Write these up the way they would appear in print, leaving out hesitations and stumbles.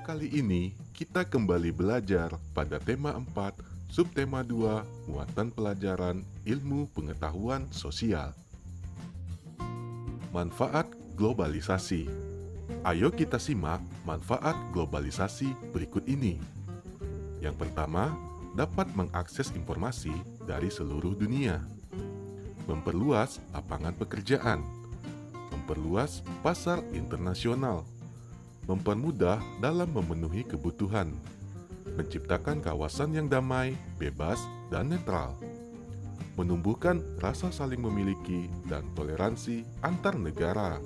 video kali ini, kita kembali belajar pada tema 4, subtema 2, muatan pelajaran ilmu pengetahuan sosial. Manfaat globalisasi. Ayo kita simak manfaat globalisasi berikut ini. Yang pertama, dapat mengakses informasi dari seluruh dunia. Memperluas lapangan pekerjaan. Memperluas pasar internasional. Mempermudah dalam memenuhi kebutuhan, menciptakan kawasan yang damai, bebas, dan netral, menumbuhkan rasa saling memiliki dan toleransi antar negara,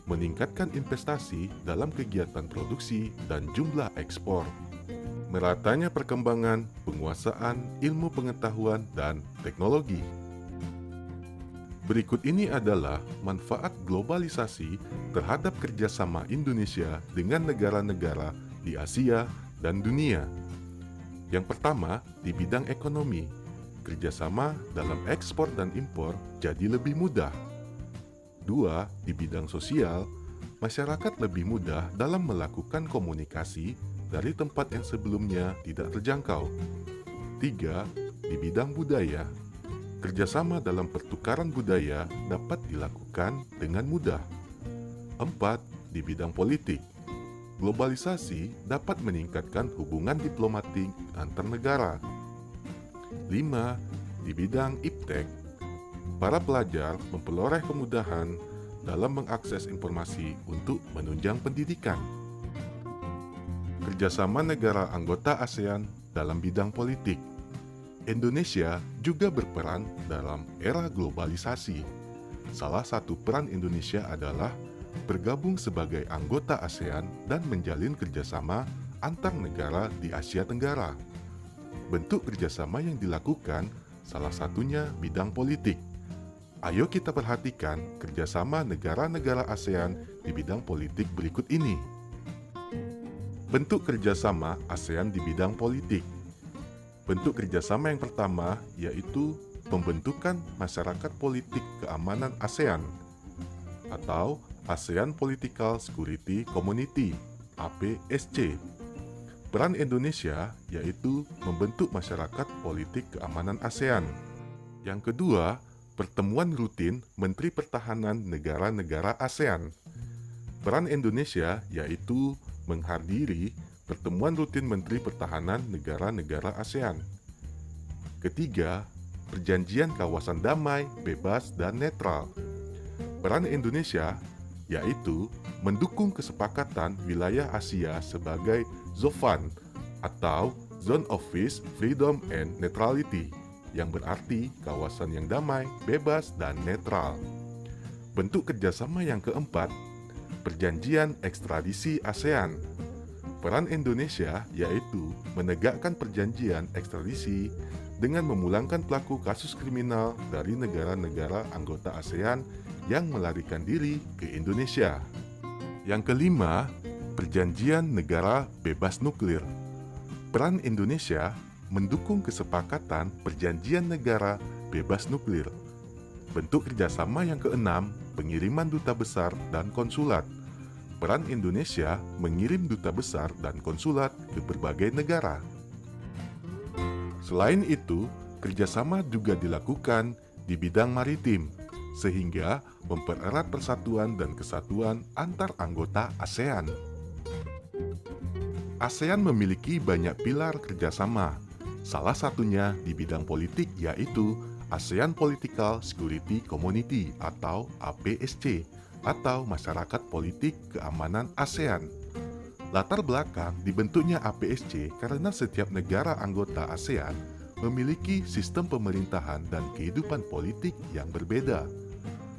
meningkatkan investasi dalam kegiatan produksi dan jumlah ekspor, meratanya perkembangan penguasaan ilmu pengetahuan dan teknologi. Berikut ini adalah manfaat globalisasi terhadap kerjasama Indonesia dengan negara-negara di Asia dan dunia. Yang pertama, di bidang ekonomi, kerjasama dalam ekspor dan impor jadi lebih mudah. Dua, di bidang sosial, masyarakat lebih mudah dalam melakukan komunikasi dari tempat yang sebelumnya tidak terjangkau. Tiga, di bidang budaya, kerjasama dalam pertukaran budaya dapat dilakukan dengan mudah. 4. Di bidang politik, globalisasi dapat meningkatkan hubungan diplomatik antar negara. 5. Di bidang iptek, para pelajar memperoleh kemudahan dalam mengakses informasi untuk menunjang pendidikan. Kerjasama negara anggota ASEAN dalam bidang politik. Indonesia juga berperan dalam era globalisasi. Salah satu peran Indonesia adalah bergabung sebagai anggota ASEAN dan menjalin kerjasama antar negara di Asia Tenggara. Bentuk kerjasama yang dilakukan salah satunya bidang politik. Ayo kita perhatikan kerjasama negara-negara ASEAN di bidang politik berikut ini. Bentuk kerjasama ASEAN di bidang politik. Bentuk kerjasama yang pertama yaitu pembentukan Masyarakat Politik Keamanan ASEAN atau ASEAN Political Security Community (APSC). Peran Indonesia yaitu membentuk Masyarakat Politik Keamanan ASEAN. Yang kedua, pertemuan rutin Menteri Pertahanan negara-negara ASEAN. Peran Indonesia yaitu menghadiri pertemuan rutin Menteri Pertahanan negara-negara ASEAN. Ketiga, perjanjian kawasan damai, bebas, dan netral. Peran Indonesia yaitu mendukung kesepakatan wilayah Asia sebagai ZOFAN atau Zone of Peace, Freedom, and Neutrality, yang berarti kawasan yang damai, bebas, dan netral. Bentuk kerjasama yang keempat, perjanjian ekstradisi ASEAN. Peran Indonesia yaitu menegakkan perjanjian ekstradisi dengan memulangkan pelaku kasus kriminal dari negara-negara anggota ASEAN yang melarikan diri ke Indonesia. Yang kelima, perjanjian negara bebas nuklir. Peran Indonesia mendukung kesepakatan perjanjian negara bebas nuklir. Bentuk kerjasama yang keenam, pengiriman duta besar dan konsulat. Peran Indonesia mengirim duta besar dan konsulat ke berbagai negara. Selain itu, kerjasama juga dilakukan di bidang maritim, sehingga mempererat persatuan dan kesatuan antar anggota ASEAN. ASEAN memiliki banyak pilar kerjasama, salah satunya di bidang politik yaitu ASEAN Political Security Community atau APSC, atau Masyarakat Politik Keamanan ASEAN. Latar belakang dibentuknya APSC karena setiap negara anggota ASEAN memiliki sistem pemerintahan dan kehidupan politik yang berbeda.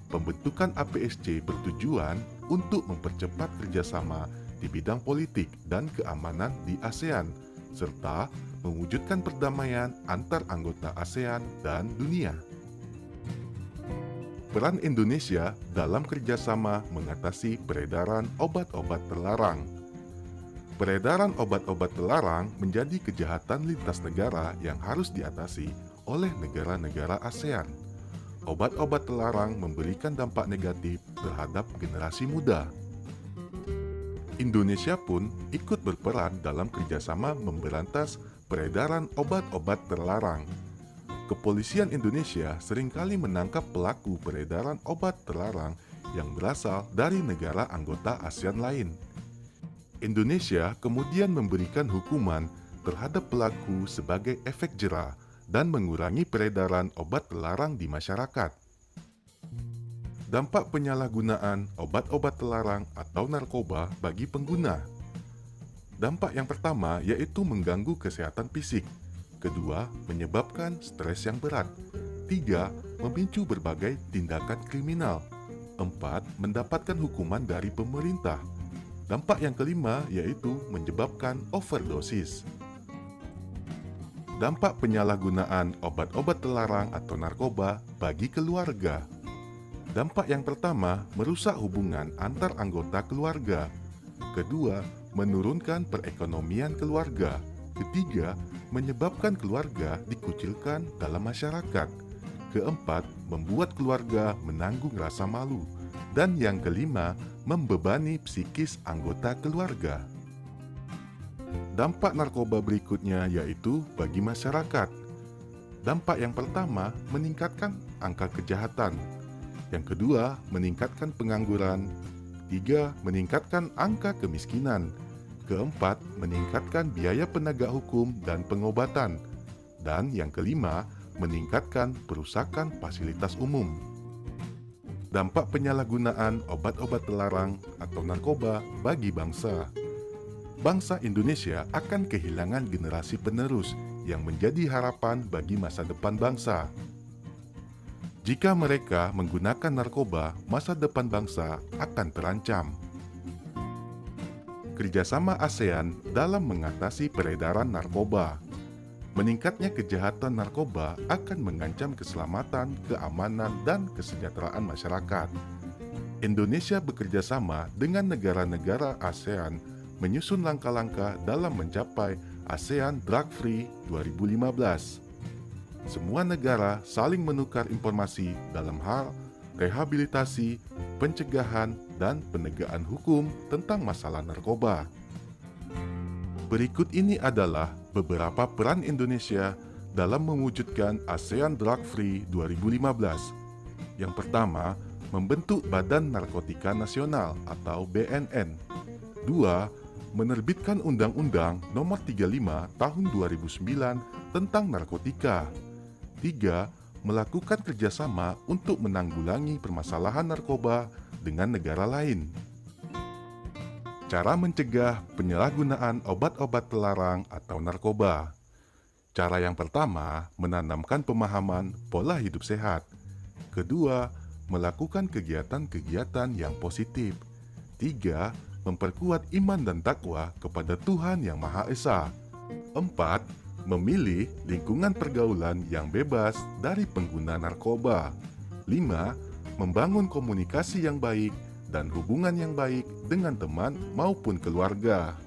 Pembentukan APSC bertujuan untuk mempercepat kerjasama di bidang politik dan keamanan di ASEAN, serta mewujudkan perdamaian antar anggota ASEAN dan dunia. Peran Indonesia dalam kerjasama mengatasi peredaran obat-obat terlarang. Peredaran obat-obat terlarang menjadi kejahatan lintas negara yang harus diatasi oleh negara-negara ASEAN. Obat-obat terlarang memberikan dampak negatif terhadap generasi muda. Indonesia pun ikut berperan dalam kerjasama memberantas peredaran obat-obat terlarang. Kepolisian Indonesia seringkali menangkap pelaku peredaran obat terlarang yang berasal dari negara anggota ASEAN lain. Indonesia kemudian memberikan hukuman terhadap pelaku sebagai efek jera dan mengurangi peredaran obat terlarang di masyarakat. Dampak penyalahgunaan obat-obat terlarang atau narkoba bagi pengguna. Dampak yang pertama yaitu mengganggu kesehatan fisik. Kedua, menyebabkan stres yang berat. Tiga, memicu berbagai tindakan kriminal. Empat, mendapatkan hukuman dari pemerintah. Dampak yang kelima yaitu menyebabkan overdosis. Dampak penyalahgunaan obat-obat terlarang atau narkoba bagi keluarga. Dampak yang pertama, merusak hubungan antar anggota keluarga. Kedua, menurunkan perekonomian keluarga. Ketiga, menyebabkan keluarga dikucilkan dalam masyarakat. Keempat, membuat keluarga menanggung rasa malu. Dan yang kelima, membebani psikis anggota keluarga. Dampak narkoba berikutnya yaitu bagi masyarakat. Dampak yang pertama, meningkatkan angka kejahatan. Yang kedua, meningkatkan pengangguran. Tiga, meningkatkan angka kemiskinan. Keempat, meningkatkan biaya penegak hukum dan pengobatan. Dan yang kelima, meningkatkan perusakan fasilitas umum. Dampak penyalahgunaan obat-obat terlarang atau narkoba bagi bangsa. Bangsa Indonesia akan kehilangan generasi penerus yang menjadi harapan bagi masa depan bangsa. Jika mereka menggunakan narkoba, masa depan bangsa akan terancam. Kerjasama ASEAN dalam mengatasi peredaran narkoba. Meningkatnya kejahatan narkoba akan mengancam keselamatan, keamanan, dan kesejahteraan masyarakat. Indonesia bekerjasama dengan negara-negara ASEAN menyusun langkah-langkah dalam mencapai ASEAN Drug Free 2015. Semua negara saling menukar informasi dalam hal rehabilitasi, pencegahan, dan penegakan hukum tentang masalah narkoba. Berikut ini adalah beberapa peran Indonesia dalam mewujudkan ASEAN Drug Free 2015. Yang pertama, membentuk Badan Narkotika Nasional atau BNN. Dua, menerbitkan Undang-Undang Nomor 35 Tahun 2009 tentang narkotika. Tiga, melakukan kerjasama untuk menanggulangi permasalahan narkoba dengan negara lain. Cara mencegah penyalahgunaan obat-obat terlarang atau narkoba. Cara yang pertama, menanamkan pemahaman pola hidup sehat. Kedua, melakukan kegiatan-kegiatan yang positif. Tiga, memperkuat iman dan takwa kepada Tuhan Yang Maha Esa. Empat, memilih lingkungan pergaulan yang bebas dari pengguna narkoba. 5. Membangun komunikasi yang baik dan hubungan yang baik dengan teman maupun keluarga.